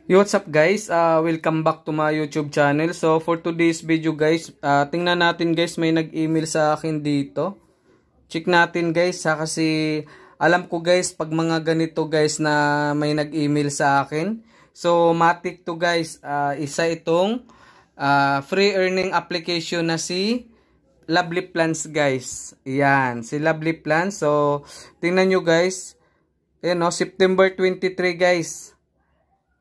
Yo, what's up guys? Welcome back to my YouTube channel. So for today's video guys, tingnan natin guys, may nag-email sa akin dito. Check natin guys kasi alam ko guys pag mga ganito guys na may nag-email sa akin. So matik to guys, isa itong free earning application na si Lovely Plans guys. Yan, si Lovely Plans. So tingnan nyo guys, ayan, September 23 guys.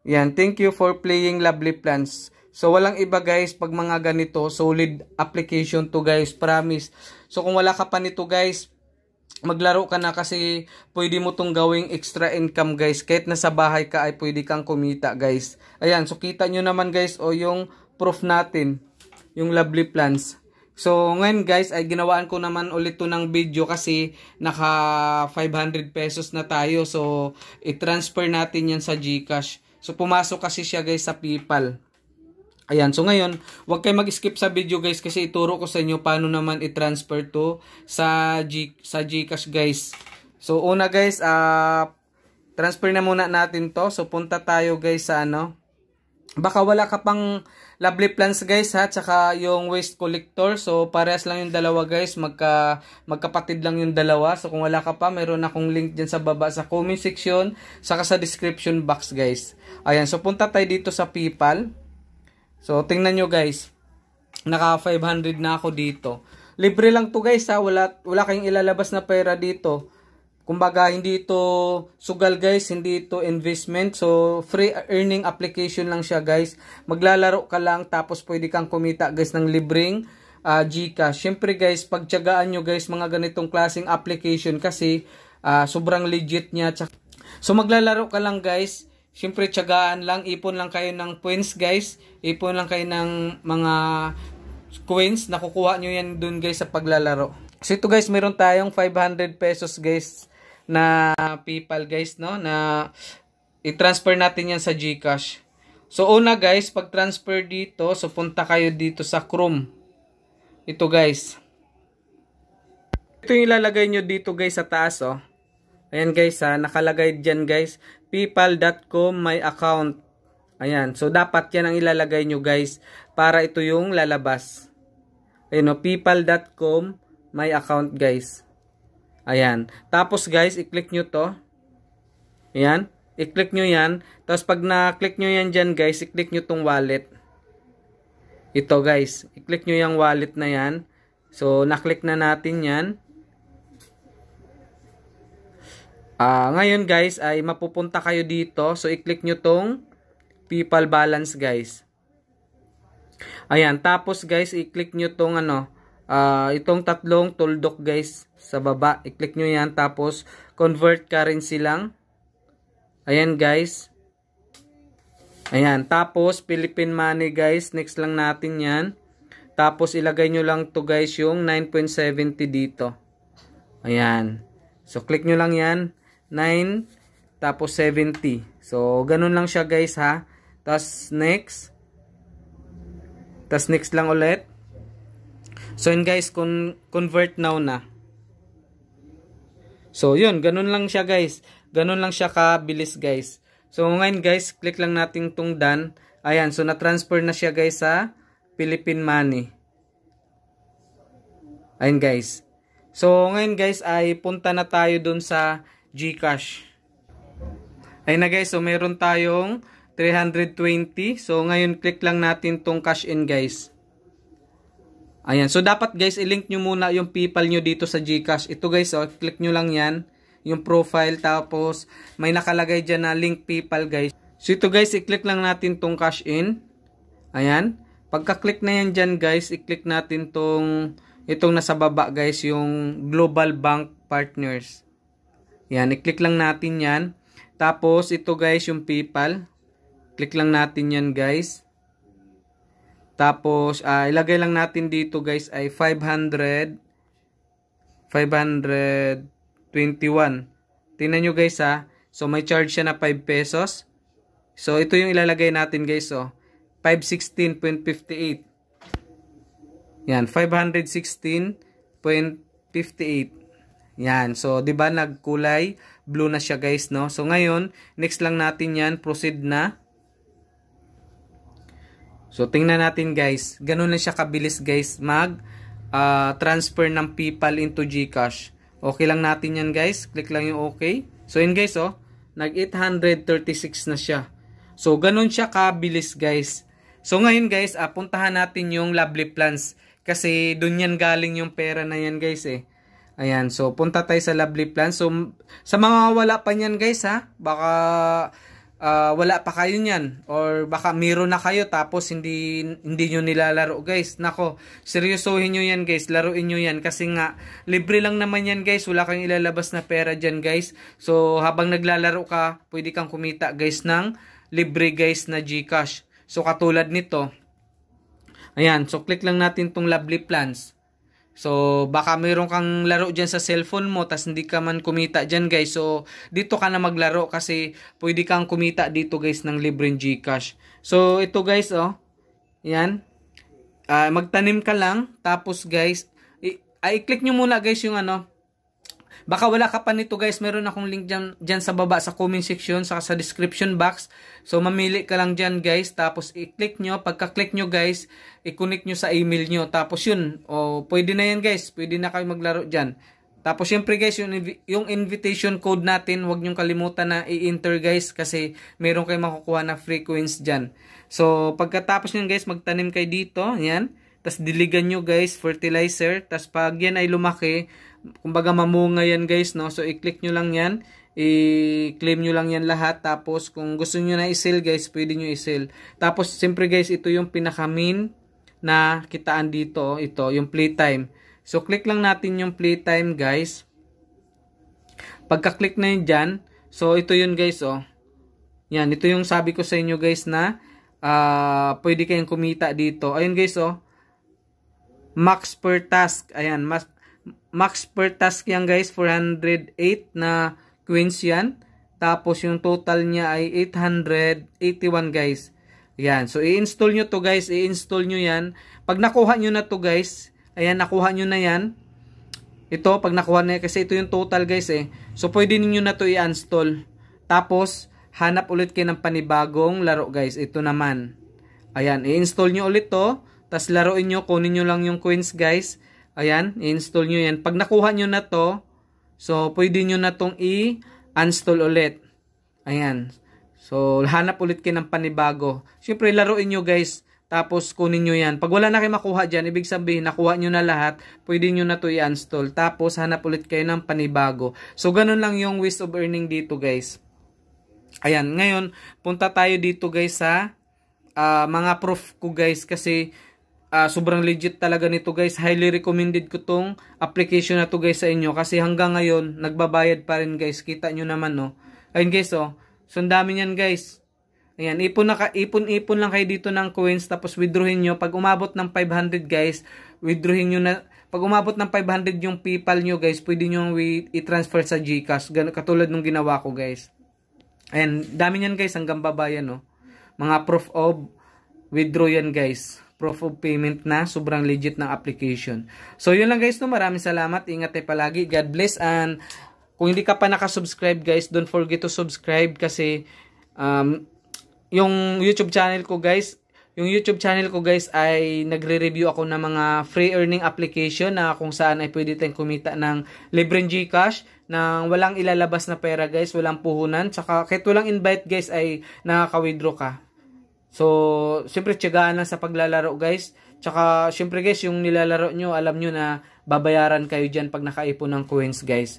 Yan, thank you for playing Lovely Plans. So walang iba guys, pag mga ganito, solid application to guys, promise. So kung wala ka pa nito guys, maglaro ka na kasi pwede mo tong gawing extra income guys. Kahit nasa bahay ka ay pwede kang kumita guys. Ayan, so kita nyo naman guys yung proof natin, yung Lovely Plans. So ngayon guys ay ginawaan ko naman ulit to ng video kasi naka 500 pesos na tayo. So i-transfer natin yan sa GCash. So pumasok kasi siya guys sa PayPal. Ayan, so ngayon, huwag kayo mag-skip sa video guys kasi ituro ko sa inyo paano naman i-transfer to sa GCash guys. So una guys, transfer na muna natin to. So punta tayo guys sa baka wala ka pang Lovely Plans guys ha, tsaka yung waste collector. So parehas lang yung dalawa guys, magkapatid lang yung dalawa. So kung wala ka pa, meron akong link dyan sa baba sa comment section, saka sa description box guys. Ayan, so punta tayo dito sa PayPal. So tingnan nyo guys, naka 500 na ako dito. Libre lang to guys ha, wala kayong ilalabas na pera dito. Kumbaga, hindi ito sugal guys, hindi ito investment. So, free earning application lang siya guys. Maglalaro ka lang tapos pwede kang kumita guys ng libreng GCash. Siyempre guys, pagtiyagaan nyo guys mga ganitong klaseng application kasi sobrang legit niya. So, maglalaro ka lang guys. Siyempre, tiyagaan lang. Ipon lang kayo ng points guys. Ipon lang kayo ng mga coins. Nakukuha nyo yan dun guys sa paglalaro. So, ito guys, meron tayong 500 pesos guys na PayPal guys, no, na i-transfer natin yan sa GCash. So una guys, pag transfer dito, so punta kayo dito sa Chrome. Ito guys, ito yung ilalagay nyo dito guys sa taas. Ayan guys nakalagay dyan guys, paypal.com my account. Ayan, so dapat yan ang ilalagay nyo guys para ito yung lalabas. Ayan paypal.com my account guys. Ayan. Tapos guys, i-click nyo to. Ayan. I-click nyo yan. Tapos pag na-click nyo yan dyan guys, i-click nyo tong wallet. Ito guys. I-click nyo yung wallet na yan. So, na-click na natin yan. Ngayon guys, ay mapupunta kayo dito. So, i-click nyo tong PayPal balance guys. Ayan. Tapos guys, i-click nyo tong itong tatlong tuldok guys sa baba, i-click nyo yan, tapos convert currency lang. Ayan guys, ayan, tapos Philippine money guys, next lang natin yan. Tapos ilagay nyo lang to guys yung 9.70 dito. Ayan, so click nyo lang yan, 9 tapos 70. So ganun lang siya guys ha. Tapos next lang ulit. So yun guys, convert now na. So yun, ganun lang siya guys. Ganun lang siya kabilis guys. So ngayon guys, click lang natin tong done. Ayan, so na-transfer na siya guys sa Philippine money. Ayan guys. So ngayon guys, ay punta na tayo dun sa GCash. Ayan na guys, so meron tayong 320. So ngayon click lang natin tong cash in guys. Ayan. So, dapat guys, i-link nyo muna yung PayPal nyo dito sa GCash. Ito guys, click nyo lang yan. Yung profile. Tapos, may nakalagay dyan na link PayPal guys. So, ito guys, i-click lang natin tong cash in. Ayan. Pagka-click na yan dyan guys, i-click natin itong nasa baba guys, yung Global Bank Partners. Ayan. I-click lang natin yan. Tapos, ito guys, yung PayPal. Click lang natin yan guys. Tapos, ilagay lang natin dito guys ay 521. Tingnan nyo guys ha. So, may charge siya na 5 pesos. So, ito yung ilalagay natin guys. 516.58. Yan, 516.58. Yan. So, 'di ba nagkulay blue na siya guys, no? So, ngayon, next lang natin yan. Proceed na. So, tingnan natin guys. Ganun lang siya kabilis guys mag transfer ng PayPal into GCash. Okay lang natin yan guys. Click lang yung okay. So, yun guys oh. Nag 836 na siya. So, ganun siya kabilis guys. So, ngayon guys, puntahan natin yung Lovely Plans. Kasi dun yan galing yung pera na yan guys eh. Ayan. So, punta tayo sa Lovely Plans. So, sa mga wala pa yan guys ha. Baka wala pa kayo niyan or baka meron na kayo tapos hindi nyo nilalaro guys. Nako, seryosohin nyo yan guys, laruin nyo yan kasi nga libre lang naman yan guys, wala kang ilalabas na pera dyan guys. So habang naglalaro ka, pwede kang kumita guys ng libre guys na GCash. So katulad nito, ayan, so click lang natin tong Lovely Plans. So, baka mayroon kang laro dyan sa cellphone mo, tas hindi ka man kumita dyan guys. So, dito ka na maglaro kasi pwede kang kumita dito guys ng libreng GCash. So, ito guys, oh. Yan. Magtanim ka lang. Tapos guys, i-click nyo muna guys yung ano. Baka wala ka pa nito guys, meron akong link dyan sa baba sa comment section, saka sa description box. So mamili ka lang dyan guys, tapos i-click nyo. Pagka-click nyo guys, i-connect nyo sa email nyo. Tapos yun, pwede na yan guys, pwede na kayo maglaro dyan. Tapos syempre guys, yung invitation code natin, huwag nyo kalimutan na i-enter guys, kasi meron kayo makukuha na free coins dyan. So pagkatapos nyo guys, magtanim kayo dito, yan. Tapos diligan nyo guys, fertilizer. Tapos pag yan ay lumaki, kumbaga mamunga yan guys, no? So i-click nyo lang yan, i-claim nyo lang yan lahat. Tapos kung gusto nyo na i-sell guys, pwede nyo i-sell. Tapos siyempre guys, ito yung pinaka-main na kitaan dito. Ito, yung playtime. So click lang natin yung playtime guys. Pagka-click na yun dyan, so ito yun guys, oh. Yan, ito yung sabi ko sa inyo guys na pwede kayong kumita dito. Ayun guys, oh. Max per task. Ayan, max per task yan guys, 408 na coins yan. Tapos yung total niya ay 881 guys. Ayan, so i-install nyo to guys, i-install nyo yan. Pag nakuha nyo na to guys, ayan, nakuha nyo na yan. Ito, pag nakuha na yan, kasi ito yung total guys eh. So pwede niyo na to i-install. Tapos, hanap ulit kayo ng panibagong laro guys. Ito naman. Ayan, i-install nyo ulit to. Tapos laruin nyo, kunin nyo lang yung coins guys. Ayan, i-install nyo yan. Pag nakuha nyo na to, so pwede nyo na tong i-install ulit. Ayan. So, hanap ulit kayo ng panibago. Siyempre, laruin nyo guys. Tapos, kunin nyo yan. Pag wala na kayo makuha dyan, ibig sabihin, nakuha nyo na lahat, pwede nyo na to i-install. Tapos, hanap ulit kayo ng panibago. So, ganun lang yung ways of earning dito guys. Ayan, ngayon, punta tayo dito guys sa mga proof ko guys. Kasi, sobrang legit talaga nito guys. Highly recommended ko tong application na to guys sa inyo. Kasi hanggang ngayon, nagbabayad pa rin guys. Kita nyo naman no. Ayun guys oh. So, ang dami nyan guys. Ayan, ipon lang kayo dito ng coins. Tapos withdrawin nyo. Pag umabot ng 500 guys, withdrawin nyo na. Pag umabot ng 500 yung PayPal nyo guys, pwede nyo i-transfer sa GCash. Katulad nung ginawa ko guys. Ayan, dami nyan guys. Hanggang babayan no. Mga proof of withdraw yan guys. Proof of payment na sobrang legit ng application. So yun lang guys no, maraming salamat, ingat tayo palagi, God bless, and kung hindi ka pa nakasubscribe guys, don't forget to subscribe kasi yung YouTube channel ko guys, ay nagre-review ako ng mga free earning application na kung saan ay pwede tayong kumita ng libreng GCash nang walang ilalabas na pera guys, walang puhunan, tsaka kahit walang invite guys ay nakaka-withdraw ka. So, siyempre, tiyagaan lang sa paglalaro, guys. Tsaka, siyempre, guys, yung nilalaro nyo, alam nyo na babayaran kayo dyan pag nakaipon ng coins, guys.